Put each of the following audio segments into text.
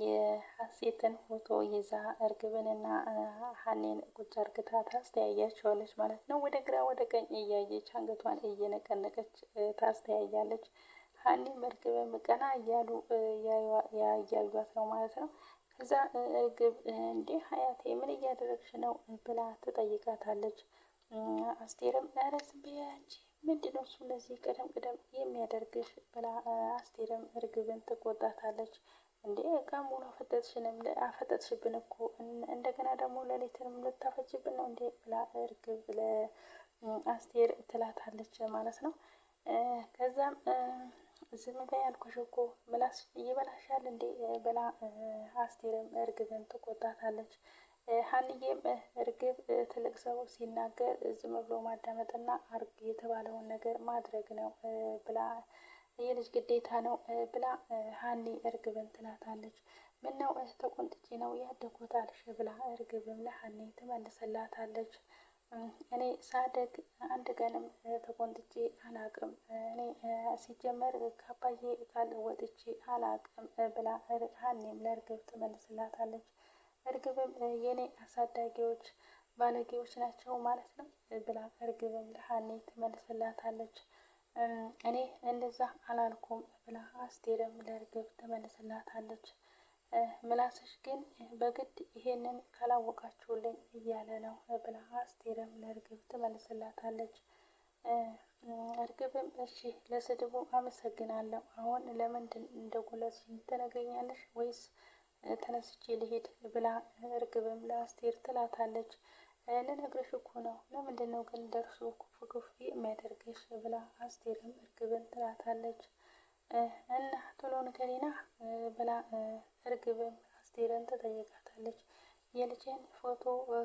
የሀሴትን ፎቶ ይዛ እርግብንና ሀኔን ቁጭ አርግታ ታስተያያቸዋለች ማለት ነው። ወደ ግራ ወደ ቀኝ እያየች አንገቷን እየነቀነቀች ታስተያያለች። ሀኔም እርግብም ቀና እያሉ ያያዩት ነው ማለት ነው። ከዛ እርግብ እንዴ ሀያቴ ምን እያደረግሽ ነው ብላ ትጠይቃታለች። አስቴርም ኧረ ዝም በይ አንቺ ምንድነው እሱ እንደዚህ ቅደም ቅደም የሚያደርግሽ ብላ አስቴርም እርግብን ትቆጣታለች። እንዴ ቀን ሙሉ አፈጠጥሽብን እኮ እንደገና ደግሞ ሌሊትንም ልታፈጅብን ነው እንዴ ብላ እርግብ ለአስቴር ትላታለች ማለት ነው። ከዛም ዝም በይ አልኩሽ እኮ ምላስ ይበላሻል እንዴ ብላ አስቴርም እርግብን ትቆጣታለች። ሀንዬም እርግብ ትልቅ ሰው ሲናገር ዝም ብሎ ማዳመጥና አርግ የተባለውን ነገር ማድረግ ነው ብላ የልጅ ግዴታ ነው ብላ ሀኒ እርግብን ትላታለች። ምነው ተቆንጥጬ ነው ያደኩት አልሽ ብላ እርግብም ለሀኒ ትመልስላታለች። እኔ ሳደግ አንድ ቀንም ተቆንጥጬ አላቅም እኔ ሲጀመር ከአባዬ ቃል ወጥቼ አላቅም ብላ ሀኒም ለእርግብ ትመልስላታለች። እርግብም የኔ አሳዳጊዎች ባለጌዎች ናቸው ማለት ነው ብላ እርግብም ለሀኒ ትመልስላታለች። እኔ እንደዛ አላልኩም ብላ አስቴርም ለእርግብ ትመልስላታለች። ምላስሽ ግን በግድ ይሄንን ካላወቃችሁልኝ እያለ ነው ብላ አስቴርም ለእርግብ ትመልስላታለች። እርግብም እሺ ለስድቡ አመሰግናለሁ፣ አሁን ለምንድን እንደጎለጽሽኝ ትነግሪኛለሽ ወይስ ተነስቼ ልሄድ ብላ እርግብም ለአስቴር ትላታለች። ልነግርሽ እኮ ነው፣ ለምንድን ነው ግን ደርሶ ኩፍ ኩፍ የሚያደርግሽ ብላ አስቴርም እርግብን ትላታለች። እና ቶሎ ንገሪና ብላ እርግብም አስቴርን ትጠይቃታለች። የልጄን ፎቶ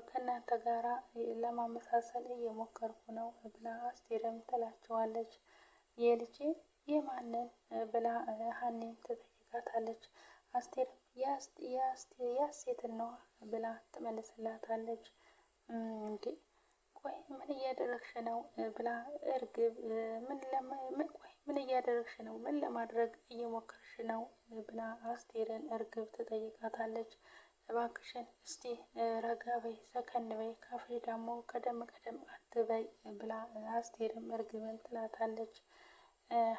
ከእናንተ ጋራ ለማመሳሰል እየሞከርኩ ነው ብላ አስቴርም ትላቸዋለች። የልጄ የማንን ብላ ሀኒም ትጠይቃታለች። አስቴርም ያሴትን ነዋ ብላ ትመልስላታለች። እንዴ ቆይ ምን እያደረግሽ ነው ብላ እርግብ ምን እያደረግሽ ነው? ምን ለማድረግ እየሞከርሽ ነው ብላ አስቴርን እርግብ ትጠይቃታለች። እባክሽን እስቲ ረጋ በይ፣ ሰከን በይ፣ ካፌ ደግሞ ቀደም ቀደም አትበይ ብላ አስቴርም እርግብን ትላታለች።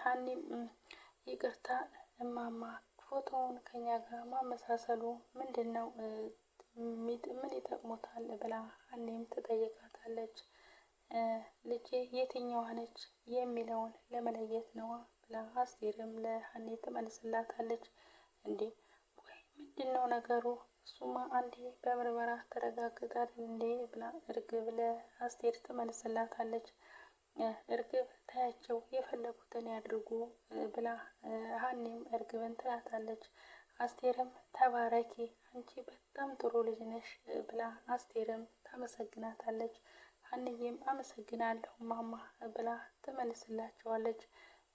ሀኒም ይቅርታ እማማ ፎቶውን ከኛ ጋር ማመሳሰሉ ምንድን ነው ምን ይጠቅሙታል ብላ ሀኒም ትጠይቃታለች። ልጄ የትኛዋ ነች የሚለውን ለመለየት ነዋ ብላ አስቴርም ለሀኒ ትመልስላታለች። እንዴ ቆይ ምንድን ነው ነገሩ? እሱማ አንዴ በምርመራ ተረጋግጧል እንዴ ብላ እርግብ ለአስቴር ትመልስላታለች። እርግብ ታያቸው የፈለጉትን ያድርጉ ብላ ሀኒም እርግብን ትላታለች። አስቴርም ተባረኪ አንቺ በጣም ጥሩ ልጅ ነሽ ብላ አስቴርም ታመሰግናታለች። ሀኒዬም አመሰግናለሁ ማማ ብላ ትመልስላቸዋለች።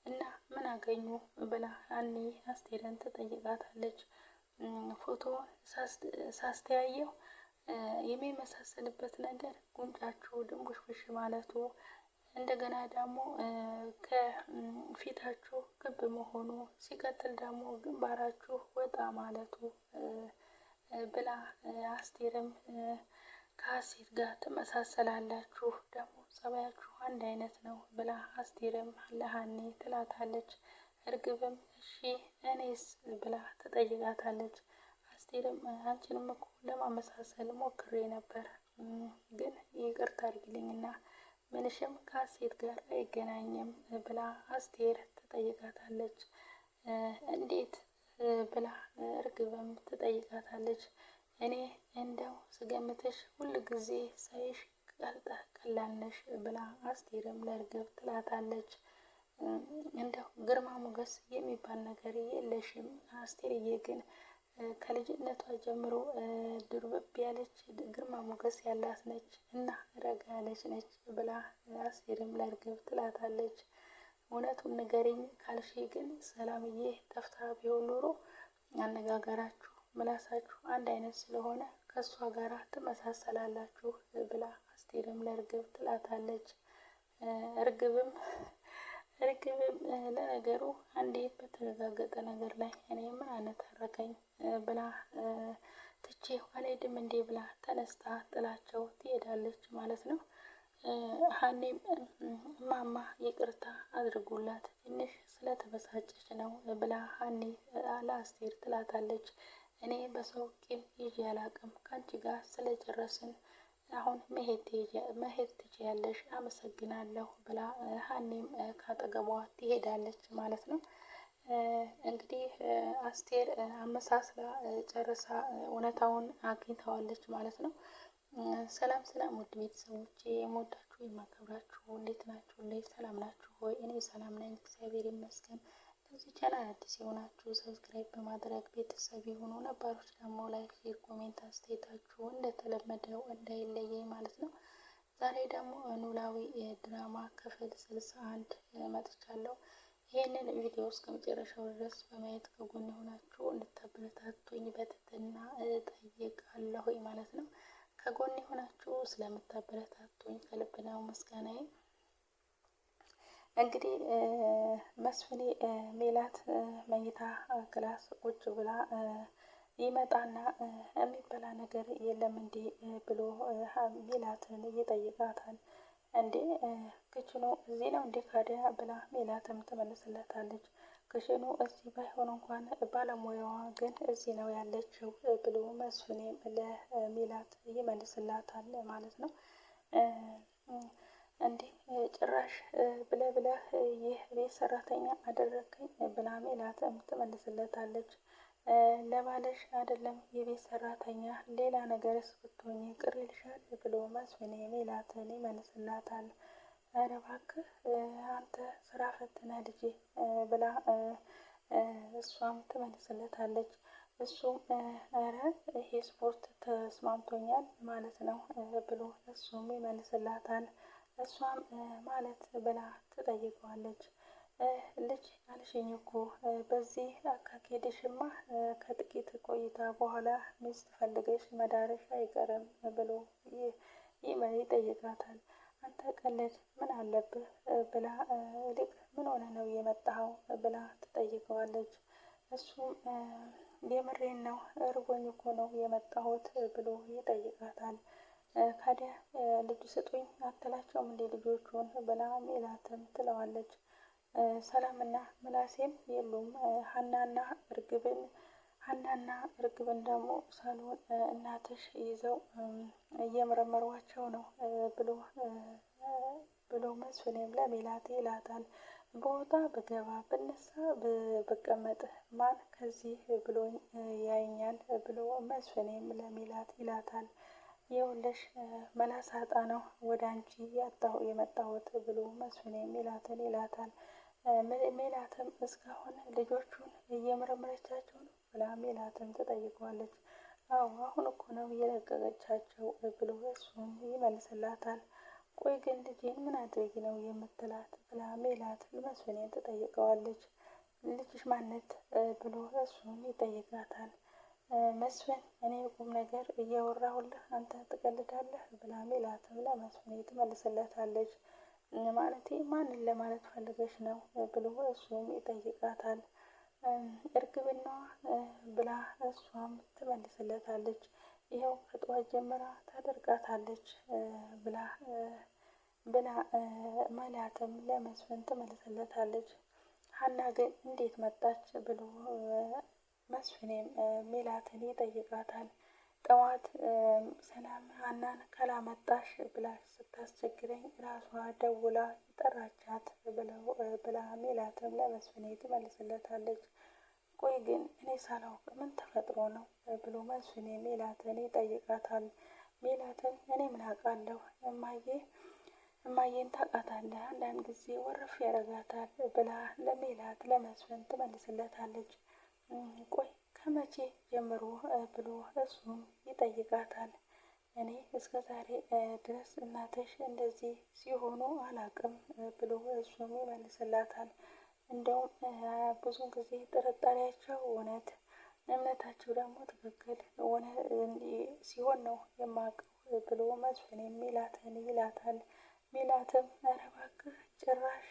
እና ምን አገኙ ብላ ሀኒ አስቴርን ትጠይቃታለች። ፎቶውን ሳስተያየው የሚመሳሰልበት ነገር ጉንጫችሁ ድንቡሽቡሽ ማለቱ፣ እንደገና ደግሞ ከፊታችሁ ክብ መሆኑ፣ ሲቀጥል ደግሞ ግንባራችሁ ወጣ ማለቱ ብላ አስቴርም ከሀሴት ጋር ትመሳሰላላችሁ ደግሞ ጸባያችሁ አንድ አይነት ነው ብላ አስቴርም ለሀኒ ትላታለች። እርግብም እሺ እኔስ ብላ ትጠይቃታለች። አስቴርም አንቺንም እኮ ለማመሳሰል ሞክሬ ነበር ግን ይቅርታ አድርጊልኝና ምንሽም ከሀሴት ጋር አይገናኝም ብላ አስቴር ትጠይቃታለች። እንዴት ብላ እርግብም ትጠይቃታለች። እኔ እንደው ስገምትሽ ሁል ጊዜ ሳይሽ ቀላል ነሽ ብላ አስቴርም ለእርግብ ትላታለች። እንደው ግርማ ሞገስ የሚባል ነገር የለሽም አስቴርዬ፣ ግን ከልጅነቷ ጀምሮ ድርብብ ያለች ግርማ ሞገስ ያላት ነች እና ረጋ ያለች ነች ብላ አስቴርም ለእርግብ ትላታለች። እውነቱን ንገሪኝ ካልሽ ግን ሰላምዬ ጠፍታ ቢሆን ኖሮ አነጋገራችሁ ምላሳችሁ አንድ አይነት ስለሆነ ከእሷ ጋር ትመሳሰላላችሁ ብላ አስቴርም ለእርግብ ትላታለች። እርግብም እርግብም ለነገሩ አንዴ በተረጋገጠ ነገር ላይ እኔ ምን አነታረከኝ ብላ ትቼው አልሄድም እንዴ ብላ ተነስታ ጥላቸው ትሄዳለች ማለት ነው። ሀኔም እማማ ይቅርታ አድርጉላት ትንሽ ስለተበሳጨች ነው ብላ ሀኔ ለአስቴር ትላታለች። እኔ በሰው ቂም ይዤ አላቅም ከአንቺ ጋር ስለጨረስን አሁን መሄድ ትችያለሽ አመሰግናለሁ ብላ ሀኔም ካጠገቧ ትሄዳለች ማለት ነው። እንግዲህ አስቴር አመሳስላ ጨርሳ እውነታውን አግኝተዋለች ማለት ነው። ሰላም ሰላም ውድ ቤተሰቦቼ የምወዳችሁ የማከብራችሁ እንዴት ናችሁ? እንዴት ሰላም ናችሁ ሆይ? እኔ ሰላም ነኝ እግዚአብሔር ይመስገን። ለዚህ ቻናል አዲስ የሆናችሁ ሰብስክራይብ በማድረግ ቤተሰብ የሆኑ ነባሮች ደግሞ ላይክ፣ ሼር፣ ኮሜንት አስተያየታችሁ እንደተለመደው እንዳይለየኝ ማለት ነው። ዛሬ ደግሞ ኖላዊ ድራማ ክፍል 61 መጥቻለሁ። ይህንን ቪዲዮ እስከ መጨረሻው ድረስ በማየት ከጎን የሆናችሁ እንድታበረታቱኝ በትህትና እጠይቃለሁ ማለት ነው። ከጎን የሆናችሁ ስለምታበረታቱኝ ከልብ ነው ምስጋናዬ። እንግዲህ መስፍኔ ሜላት መኝታ ክላስ ቁጭ ብላ ይመጣና የሚበላ ነገር የለም እንዴ ብሎ ሜላትን ይጠይቃታል። እንዴ ክችኑ እዚህ ነው እንዴ ካዲያ ብላ ሜላትም ትመልስለታለች። ክሽኑ እዚህ ባይሆን እንኳን ባለሙያዋ ግን እዚህ ነው ያለችው ብሎ መስፍኔም ለሜላት ይመልስላታል ማለት ነው። እንዴ ጭራሽ ብለህ ይህ ቤት ሰራተኛ አደረግከኝ ብላ ሜላትም ትመልስለታለች። ለባለሽ አይደለም የቤት ሰራተኛ ሌላ ነገርስ ብትሆኚ ቅር ይልሻል ብሎ መስፍኔ ሜላትን ይመልስላታል። ኧረ እባክህ አንተ ስራ ፈትነ ልጄ ብላ እሷም ትመልስለታለች። እሱም ኧረ ይሄ ስፖርት ተስማምቶኛል ማለት ነው ብሎ እሱም ይመልስላታል። እሷም ማለት ብላ ትጠይቀዋለች። ልጅ አልሽኝ እኮ በዚህ አካሄድሽማ ከጥቂት ቆይታ በኋላ ሚስት ፈልገሽ መዳረሽ አይቀርም ብሎ ይጠይቃታል። አንተ ቀልድ ምን አለብህ ብላ ልክ ምን ሆነ ነው የመጣኸው ብላ ትጠይቀዋለች። እሱም የምሬን ነው እርቦኝ እኮ ነው የመጣሁት ብሎ ይጠይቃታል። ካዲያ ልጅ ስጡኝ አትላቸውም እንዴ ልጆቹን ብላ ሜላትም ትለዋለች። ሰላምና ምላሴም የሉም ሀናና እርግብን ደግሞ ሳሎን እናትሽ ይዘው እየመረመሯቸው ነው ብሎ መስፍኔም ለሜላት ይላታል። በወጣ በገባ ብነሳ ብቀመጥ ማን ከዚህ ብሎኝ ያይኛል ብሎ መስፍኔም ለሜላት ይላታል። የውልሽ መላሳጣ ነው ወደ አንቺ የመጣሁት ብሎ መስፍኔ ሜላትን ይላታል። ሜላትም እስካሁን ልጆቹን እየመረመረቻቸው ነው ብላ ሜላትም ትጠይቀዋለች። አዎ አሁን እኮ ነው እየለቀቀቻቸው ብሎ እሱም ይመልስላታል። ቆይ ግን ልጄን ምን አድርጊ ነው የምትላት ብላ ሜላት መስፍኔን ትጠይቀዋለች። ልጅሽ ማነት ብሎ እሱም ይጠይቃታል። መስፍን እኔ ቁም ነገር እያወራሁልህ አንተ ትቀልዳለህ ብላ ሜላትም ለመስፍኔ ትመልስለታለች። ማለቴ ማንን ለማለት ፈልገሽ ነው ብሎ እሱም ይጠይቃታል። እርግብና ብላ እሷም ትመልስለታለች። ይኸው ከጠዋት ጀምራ ታደርጋታለች ብላ ሜላትም ለመስፍን ትመልስለታለች። ሀና ግን እንዴት መጣች ብሎ መስፍኔም ሜላትን ይጠይቃታል። ጠዋት ሰላም ሀናን ካላመጣሽ ብላ ስታስቸግረኝ ራሷ ደውላ ጠራቻት ብላ ሜላትም ለመስፍኔ ትመልስለታለች። ቆይ ግን እኔ ሳላውቅ ምን ተፈጥሮ ነው ብሎ መስፍኔ ሜላትን ይጠይቃታል። ሜላትም እኔ ምን አውቃለሁ እማዬን ታውቃታለህ አንዳንድ ጊዜ ወረፍ ያረጋታል ብላ ለሜላት ለመስፍን ትመልስለታለች። ቆይ ከመቼ ጀምሮ ብሎ እሱም ይጠይቃታል። እኔ እስከ ዛሬ ድረስ እናትሽ እንደዚህ ሲሆኑ አላቅም ብሎ እሱም ይመልስላታል። እንደውም ብዙ ጊዜ ጥርጣሬያቸው እምነታቸው ደግሞ ትክክል ሲሆን ነው የማውቀው ብሎ መስፍን ሜላትን ይላታል። ሜላትም ኧረ እባክህ ጭራሽ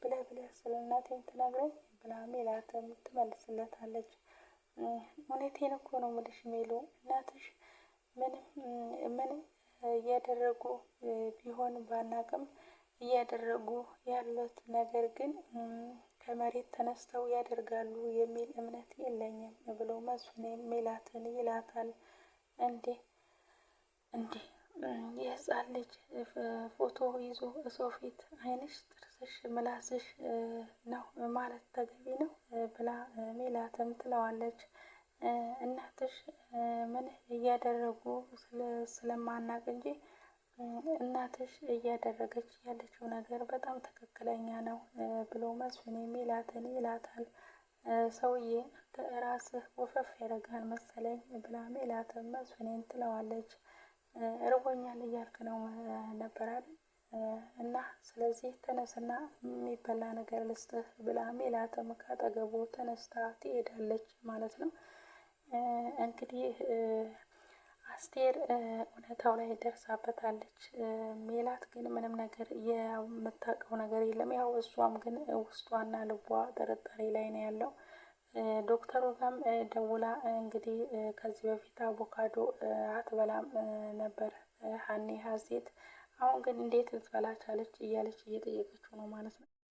ብለህ ስለ እናቴም ትነግረኝ ብላ ሜላትም ትመልስለታለች። እውነቴን እኮ ነው የምልሽ ሜሉ፣ እናትሽ ምንም እያደረጉ ቢሆን ባናቅም እያደረጉ ያሉት ነገር ግን ከመሬት ተነስተው ያደርጋሉ የሚል እምነት የለኝም ብሎ መስፍኔ ሜላትን ይላታል። እንዴ እንዴ የህፃን ልጅ ፎቶ ይዞ ሰው ፊት ዓይንሽ፣ ጥርስሽ፣ ምላስሽ ነው ማለት ተገቢ ነው ብላ ሜላትም ትለዋለች። እናትሽ ምን እያደረጉ ስለማናቅ እንጂ እናትሽ እያደረገች ያለችው ነገር በጣም ትክክለኛ ነው ብሎ መስፍኔ ሜላትን ይላታል። ሰውዬ አንተ ራስህ ወፈፍ ያደርጋል መሰለኝ ብላ ሜላትም መስፍኔን ትለዋለች። እርቦኛል እያልክ ነው ነበር አይደል? እና ስለዚህ ተነስና የሚበላ ነገር ልስጥህ ብላ ሜላትም ካጠገቡ ተነስታ ትሄዳለች ማለት ነው። እንግዲህ አስቴር እውነታው ላይ ደርሳበታለች። ሜላት ግን ምንም ነገር የምታውቀው ነገር የለም። ያው እሷም ግን ውስጧና ልቧ ጥርጣሬ ላይ ነው ያለው። ዶክተሩ ጋም ደውላ እንግዲህ ከዚህ በፊት አቮካዶ አትበላም ነበር ሀሴት፣ አሁን ግን እንዴት ልትበላ ቻለች እያለች እየጠየቀችው ነው ማለት ነው።